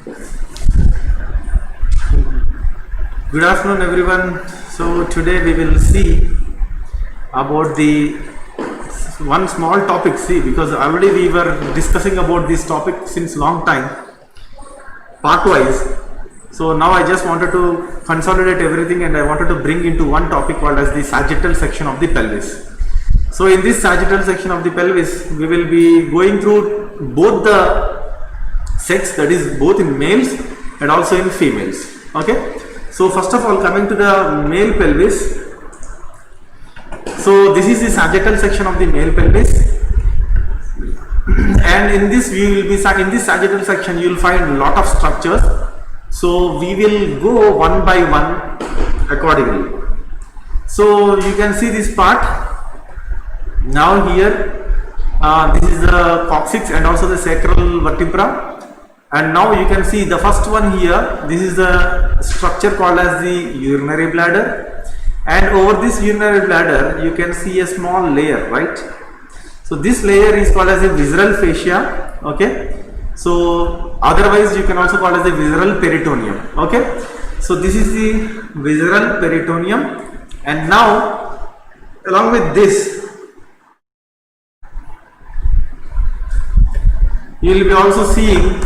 Good afternoon, everyone. So today we will see about the one small topic. See, because already we were discussing about this topic since long time, part wise. So now I just wanted to consolidate everything, and I wanted to bring into one topic called as the sagittal section of the pelvis. So in this sagittal section of the pelvis, we will be going through both the sex, that is both in males and also in females. Okay. So first of all, coming to the male pelvis. So this is the sagittal section of the male pelvis, and in this sagittal section you will find a lot of structures. So we will go one by one accordingly. So you can see this part now here. This is the coccyx and also the sacral vertebra. And now you can see the first one here. This is the structure called as the urinary bladder, and over this urinary bladder you can see a small layer, right? So this layer is called as a visceral fascia. Okay, so otherwise you can also call as the visceral peritoneum. Okay, so this is the visceral peritoneum, and now along with this you will be also seeing,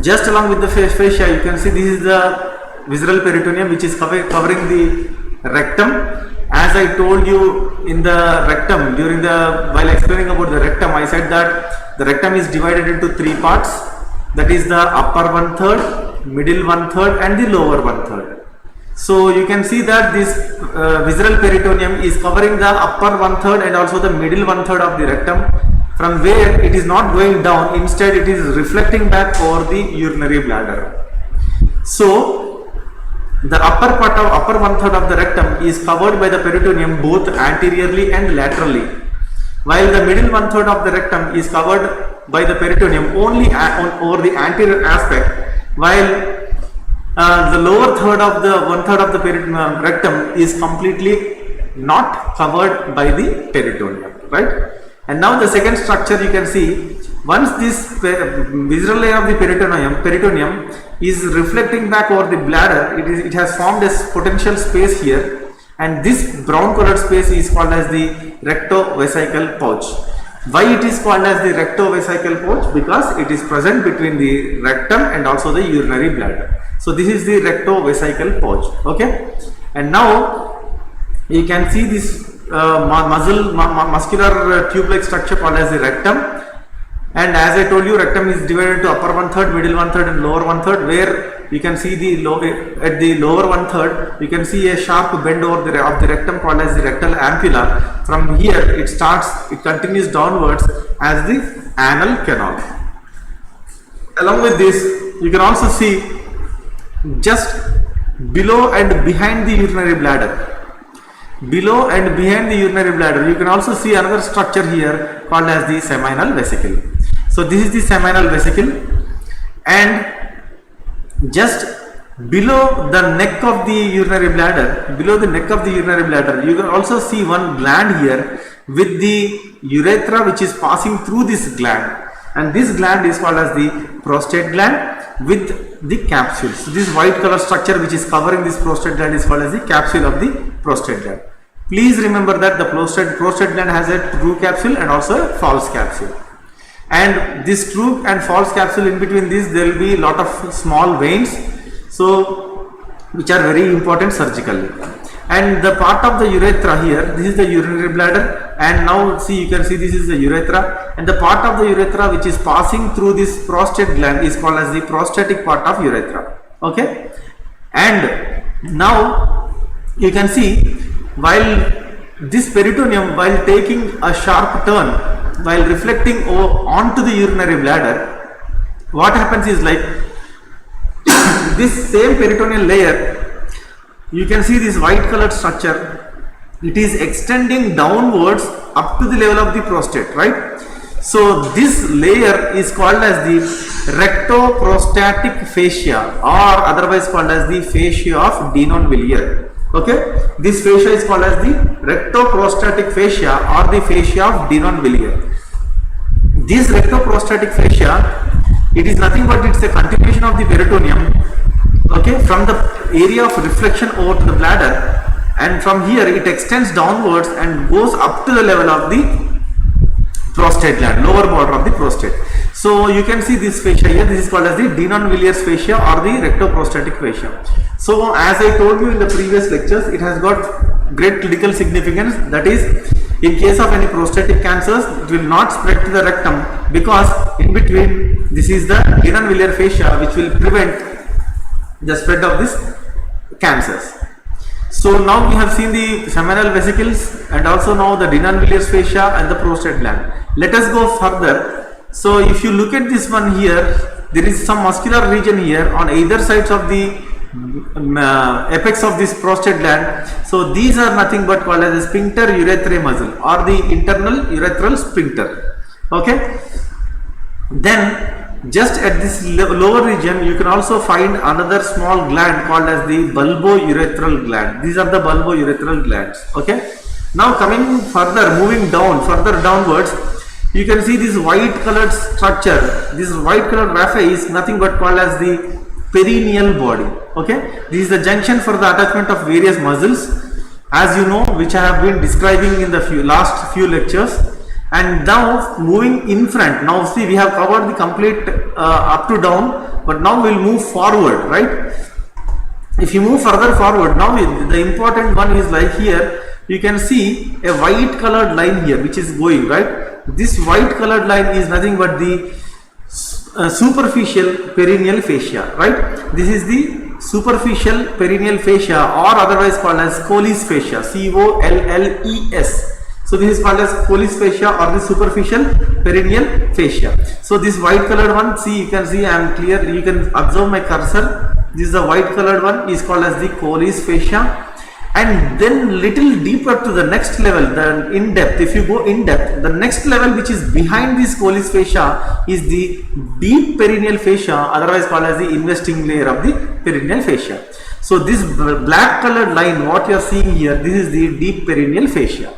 just along with the fascia, you can see this is the visceral peritoneum, which is covering the rectum. As I told you in the rectum, while explaining about the rectum, I said that the rectum is divided into three parts, that is the upper 1/3, middle 1/3 and the lower 1/3. So you can see that this visceral peritoneum is covering the upper 1/3 and also the middle 1/3 of the rectum, from where it is not going down, instead it is reflecting back over the urinary bladder. So the upper 1/3 of the rectum is covered by the peritoneum both anteriorly and laterally, while the middle 1/3 of the rectum is covered by the peritoneum only over the anterior aspect, while the lower third of the 1/3 of the rectum is completely not covered by the peritoneum, right? And now the second structure, you can see, once this visceral layer of the peritoneum is reflecting back over the bladder, it has formed a potential space here, and this brown colored space is called as the rectovesical pouch. Why it is called as the rectovesical pouch? Because it is present between the rectum and also the urinary bladder. So this is the rectovesical pouch. Okay, and now you can see this muscular tube-like structure called as the rectum. And as I told you, rectum is divided to upper 1/3, middle 1/3 and lower 1/3, where you can see at the lower 1/3 you can see a sharp bend over of the rectum called as the rectal ampulla. From here it continues downwards as the anal canal. Along with this, you can also see just below and behind the urinary bladder. Below and behind the urinary bladder, you can also see another structure here called as the seminal vesicle. So this is the seminal vesicle, and just below the neck of the urinary bladder, you can also see one gland here with the urethra, which is passing through this gland, and this gland is called as the prostate gland with the capsule. So this white color structure which is covering this prostate gland is called as the capsule of the prostate gland. Please remember that the prostate gland has a true capsule and also a false capsule, and this true and false capsule, in between this there will be a lot of small veins, so which are very important surgically. And the part of the urethra here, this is the urinary bladder, and now see, you can see this is the urethra, and the part of the urethra which is passing through this prostate gland is called as the prostatic part of urethra. Okay, and now you can see, while this peritoneum, while taking a sharp turn, while reflecting onto the urinary bladder, what happens is, like, this same peritoneal layer, you can see this white colored structure, it is extending downwards up to the level of the prostate, right? So this layer is called as the rectoprostatic fascia, or otherwise called as the fascia of Denonville. Okay, this fascia is called as the rectoprostatic fascia or the fascia of Denonville. This rectoprostatic fascia it is nothing but it's a continuation of the peritoneum, okay, from the area of reflection over to the bladder, and from here it extends downwards and goes up to the level of the prostate gland, lower border of the prostate. So you can see this fascia here, this is called as the Denon-Villiers fascia or the rectoprostatic fascia. So as I told you in the previous lectures, it has got great clinical significance, that is, in case of any prostatic cancers, it will not spread to the rectum, because in between this is the Denon-Villiers fascia which will prevent the spread of this cancers. So now we have seen the seminal vesicles and also now the Denon-Villiers fascia and the prostate gland. Let us go further. So if you look at this one here, there is some muscular region here on either sides of the apex of this prostate gland. So these are nothing but called as the sphincter urethrae muscle or the internal urethral sphincter. Okay. Then just at this lower region you can also find another small gland called as the bulbourethral gland. These are the bulbourethral glands. Okay. Now coming further, moving down, further downwards, you can see this white colored structure. This white colored raphe is nothing but called as the perineal body. Okay. This is the junction for the attachment of various muscles, as you know, which I have been describing in the last few lectures. And now moving in front, now see we have covered the complete up to down, but now we will move forward, right? If you move further forward, now the important one is like here, you can see a white colored line here which is going, right? This white colored line is nothing but the superficial perineal fascia, right? This is the superficial perineal fascia, or otherwise called as Colles fascia, C-O-L-L-E-S. So this is called as Colles fascia or the superficial perineal fascia. So this white colored one, see, you can see I am clear, you can observe my cursor. This is the white colored one, is called as the Colles fascia. And then little deeper to the next level, the in depth, if you go in depth, the next level which is behind this Colles fascia is the deep perineal fascia, otherwise called as the investing layer of the perineal fascia. So this black colored line, what you are seeing here, this is the deep perineal fascia.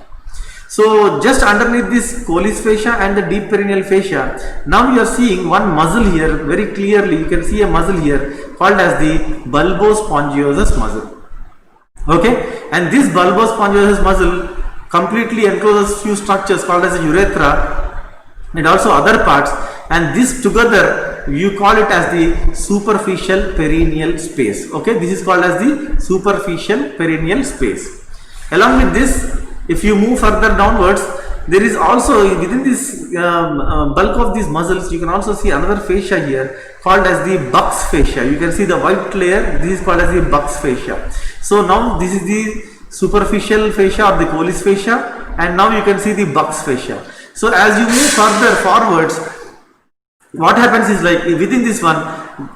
So just underneath this Colles fascia and the deep perineal fascia, now you are seeing one muscle here very clearly. You can see a muscle here called as the bulbospongiosus muscle. Okay, and this bulbospongiosus muscle completely encloses few structures called as the urethra and also other parts, and this together you call it as the superficial perineal space. Okay, this is called as the superficial perineal space. Along with this, if you move further downwards, there is also within this bulk of these muscles, you can also see another fascia here called as the Buck's fascia. You can see the white layer, this is called as the Buck's fascia. So now this is the superficial fascia or the Colles fascia, and now you can see the Buck's fascia. So as you move further forwards, what happens is like within this one,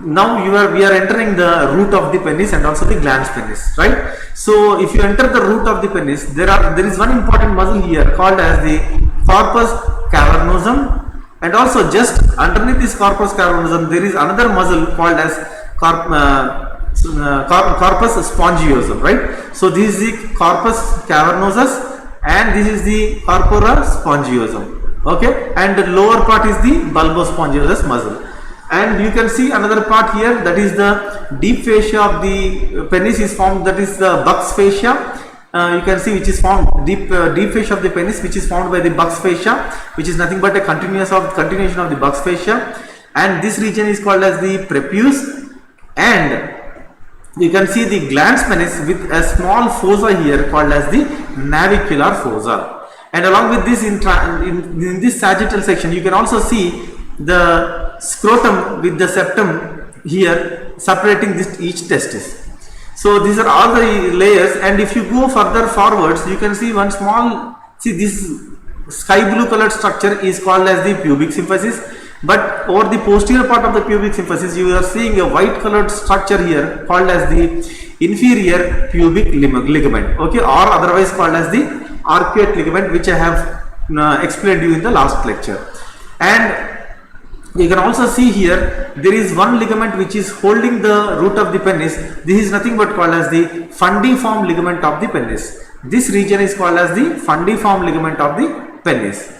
now we are entering the root of the penis and also the glans penis, right? So if you enter the root of the penis, there is one important muscle here called as the corpus cavernosum, and also just underneath this corpus cavernosum there is another muscle called as corpus spongiosum, right? So this is the corpus cavernosus and this is the corpora spongiosum. Okay, and the lower part is the bulbospongiosus muscle, and you can see another part here, that is the deep fascia of the penis is formed, that is the Buck's fascia. You can see which is formed deep fascia of the penis, which is formed by the Buck's fascia, which is nothing but a continuation of the Buck's fascia, and this region is called as the prepuce, and you can see the glans penis with a small fossa here called as the navicular fossa. And along with this, in this sagittal section, you can also see the scrotum with the septum here separating each testis. So these are all the layers, and if you go further forwards, you can see one small, see this sky blue colored structure is called as the pubic symphysis, but over the posterior part of the pubic symphysis, you are seeing a white colored structure here called as the inferior pubic ligament, okay, or otherwise called as the arcuate ligament, which I have explained to you in the last lecture. And you can also see here there is one ligament which is holding the root of the penis. This is nothing but called as the fundiform ligament of the penis. This region is called as the fundiform ligament of the penis.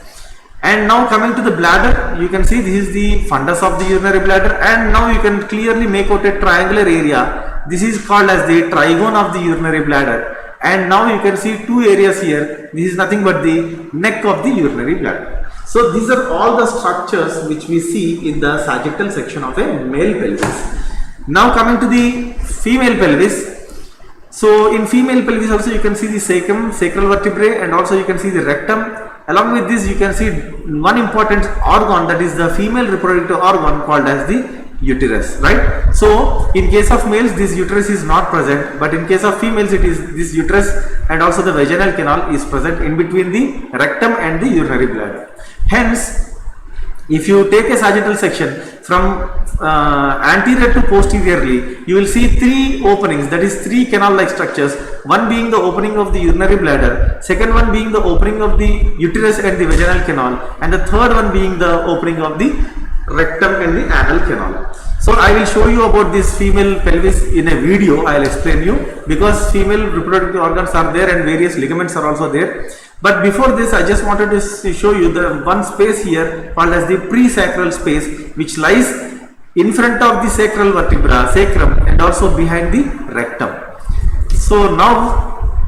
And now coming to the bladder, you can see this is the fundus of the urinary bladder, and now you can clearly make out a triangular area. This is called as the trigone of the urinary bladder. And now you can see two areas here. This is nothing but the neck of the urinary bladder. So these are all the structures which we see in the sagittal section of a male pelvis. Now coming to the female pelvis. So in female pelvis also you can see the sacrum, sacral vertebrae, and also you can see the rectum. Along with this you can see one important organ, that is the female reproductive organ called as the uterus, right? So in case of males this uterus is not present, but in case of females it is this uterus, and also the vaginal canal is present in between the rectum and the urinary bladder. Hence, if you take a sagittal section from anterior to posteriorly, you will see three openings, that is three canal like structures, one being the opening of the urinary bladder, second one being the opening of the uterus and the vaginal canal, and the third one being the opening of the rectum and the anal canal. So I will show you about this female pelvis in a video. I will explain you, because female reproductive organs are there and various ligaments are also there. But before this, I just wanted to show you the one space here called as the presacral space, which lies in front of the sacral vertebra, sacrum, and also behind the rectum. So now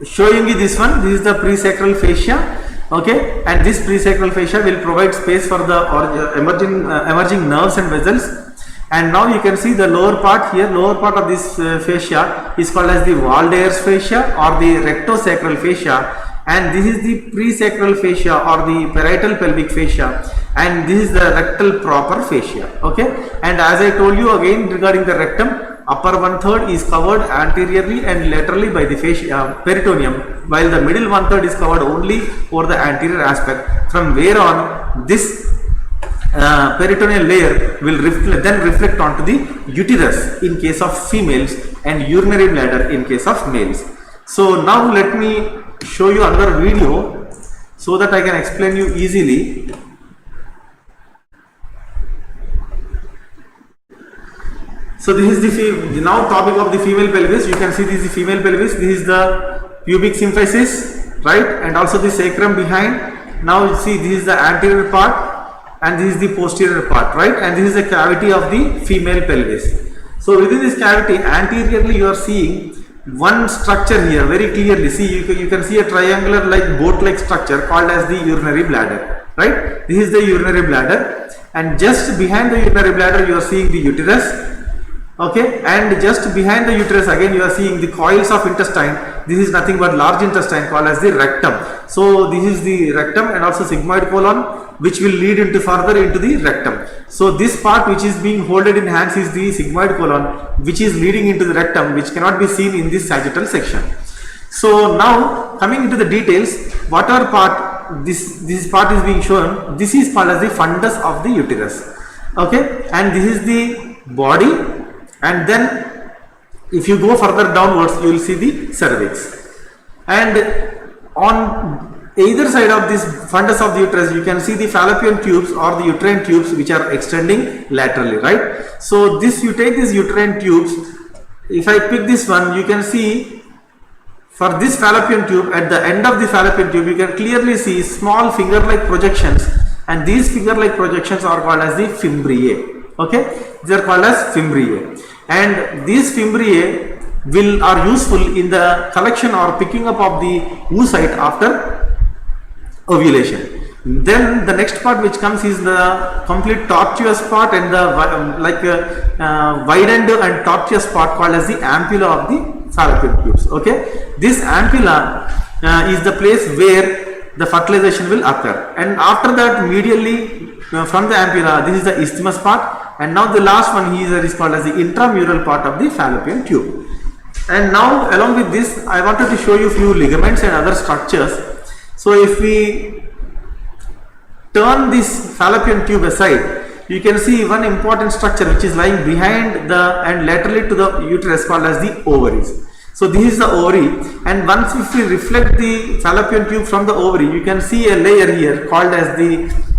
showing you this one, this is the presacral fascia. Okay, and this presacral fascia will provide space for the emerging nerves and vessels. And now you can see the lower part here, lower part of this fascia is called as the Waldeyr's fascia or the rectosacral fascia, and this is the presacral fascia or the parietal pelvic fascia, and this is the rectal proper fascia. Okay, and as I told you again regarding the rectum, upper one third is covered anteriorly and laterally by the fascia, peritoneum, while the middle one third is covered only over the anterior aspect, from where on this peritoneal layer will reflect onto the uterus in case of females and urinary bladder in case of males. So now let me show you another video so that I can explain you easily. So this is the now topic of the female pelvis. You can see this is the female pelvis. This is the pubic symphysis, right, and also the sacrum behind. Now you see this is the anterior part and this is the posterior part, right, and this is the cavity of the female pelvis. So within this cavity anteriorly you are seeing one structure here very clearly. See, you can see a triangular like boat like structure called as the urinary bladder, right. This is the urinary bladder, and just behind the urinary bladder you are seeing the uterus. Okay, and just behind the uterus again you are seeing the coils of intestine. This is nothing but large intestine called as the rectum. So this is the rectum and also sigmoid colon, which will lead into further into the rectum. So this part which is being holded in hands is the sigmoid colon, which is leading into the rectum, which cannot be seen in this sagittal section. So now coming into the details, whatever part this part is being shown, this is called as the fundus of the uterus. Okay, and this is the body. And then if you go further downwards, you will see the cervix. And on either side of this fundus of the uterus, you can see the fallopian tubes or the uterine tubes which are extending laterally, right? So this, you take these uterine tubes. If I pick this one, you can see for this fallopian tube, at the end of the fallopian tube, you can clearly see small finger-like projections, and these finger-like projections are called as the fimbriae. Okay, they are called as fimbriae. And these fimbriae are useful in the collection or picking up of the oocyte after ovulation. Then the next part which comes is the complete tortuous part and the widened and tortuous part called as the ampulla of the fallopian tubes. Okay, this ampulla is the place where the fertilization will occur, and after that medially from the ampulla, this is the isthmus part. And now the last one here is called as the intramural part of the fallopian tube. And now along with this, I wanted to show you few ligaments and other structures. So if we turn this fallopian tube aside, you can see one important structure which is lying behind the and laterally to the uterus called as the ovaries. So this is the ovary, and once if we reflect the fallopian tube from the ovary, you can see a layer here called as the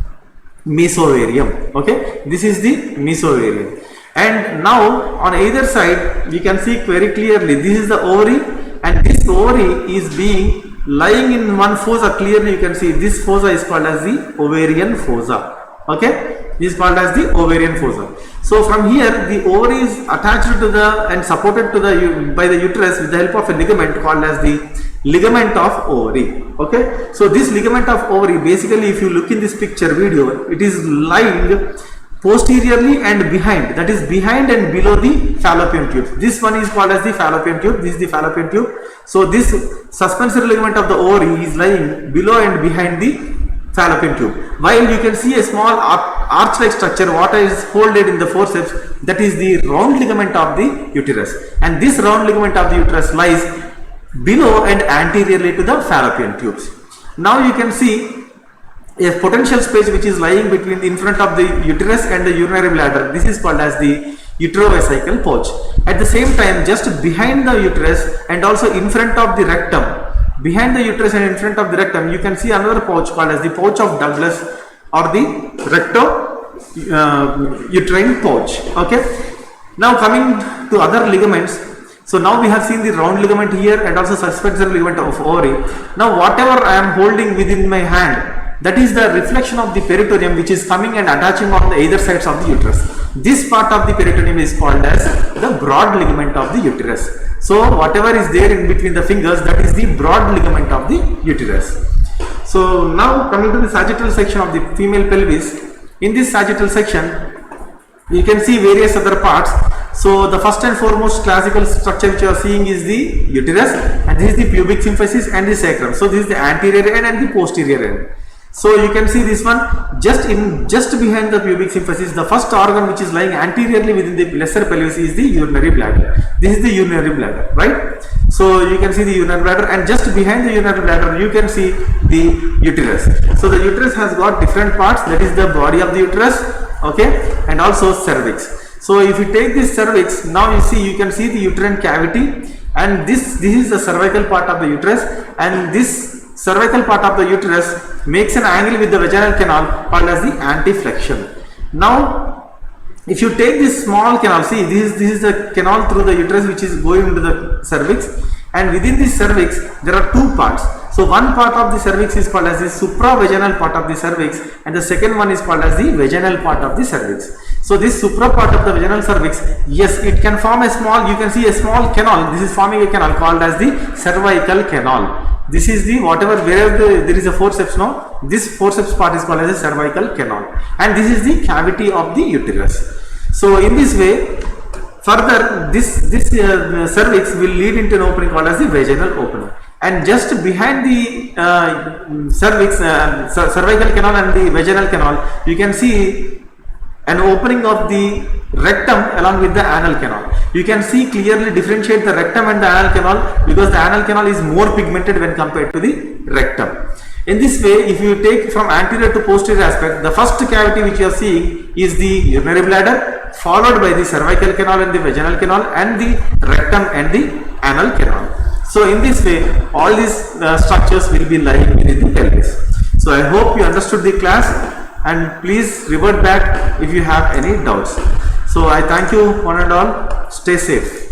mesovarium. Okay, this is the mesovarium. And now on either side you can see very clearly this is the ovary, and this ovary is being lying in one fossa. Clearly you can see this fossa is called as the ovarian fossa. Okay, this is called as the ovarian fossa. So from here the ovary is attached to the and supported to the by the uterus with the help of a ligament called as the ligament of ovary. Okay, so this ligament of ovary, basically if you look in this picture video, it is lying posteriorly and behind, that is behind and below the fallopian tube. This one is called as the fallopian tube. This is the fallopian tube. So this suspensory ligament of the ovary is lying below and behind the fallopian tube, while you can see a small arch-like structure what is folded in the forceps, that is the round ligament of the uterus, and this round ligament of the uterus lies below and anteriorly to the fallopian tubes. Now you can see a potential space which is lying between in front of the uterus and the urinary bladder. This is called as the uterovesical pouch. At the same time, just behind the uterus and also in front of the rectum, behind the uterus and in front of the rectum, you can see another pouch called as the pouch of Douglas or the recto-uterine pouch. Okay. Now coming to other ligaments. So now we have seen the round ligament here and also suspensory ligament of ovary. Now whatever I am holding within my hand, that is the reflection of the peritoneum which is coming and attaching on the either sides of the uterus. This part of the peritoneum is called as the broad ligament of the uterus. So whatever is there in between the fingers, that is the broad ligament of the uterus. So now coming to the sagittal section of the female pelvis. In this sagittal section, you can see various other parts. So the first and foremost classical structure which you are seeing is the uterus, and this is the pubic symphysis and the sacrum. So this is the anterior end and the posterior end. So you can see this one just behind the pubic symphysis. The first organ which is lying anteriorly within the lesser pelvis is the urinary bladder. This is the urinary bladder, right? So you can see the urinary bladder, and just behind the urinary bladder you can see the uterus. So the uterus has got different parts, that is the body of the uterus, okay, and also cervix. So if you take this cervix, now you can see the uterine cavity, and this is the cervical part of the uterus, and this cervical part of the uterus makes an angle with the vaginal canal called as the anteflexion. Now if you take this small canal, see this is the canal through the uterus which is going into the cervix, and within this cervix there are two parts. So one part of the cervix is called as the supravaginal part of the cervix, and the second one is called as the vaginal part of the cervix. So this supra part of the vaginal cervix, yes, it can form a small, you can see a small canal. This is forming a canal called as the cervical canal. This is the wherever there is a forceps now, this forceps part is called as a cervical canal, and this is the cavity of the uterus. So in this way, further this cervix will lead into an opening called as the vaginal opening, and just behind the cervix, cervical canal and the vaginal canal, you can see an opening of the rectum along with the anal canal. You can see clearly differentiate the rectum and the anal canal, because the anal canal is more pigmented when compared to the rectum. In this way, if you take from anterior to posterior aspect, the first cavity which you are seeing is the urinary bladder, followed by the cervical canal and the vaginal canal, and the rectum and the anal canal. So in this way, all these structures will be lying within the pelvis. So I hope you understood the class, and please revert back if you have any doubts. So I thank you one and all. Stay safe.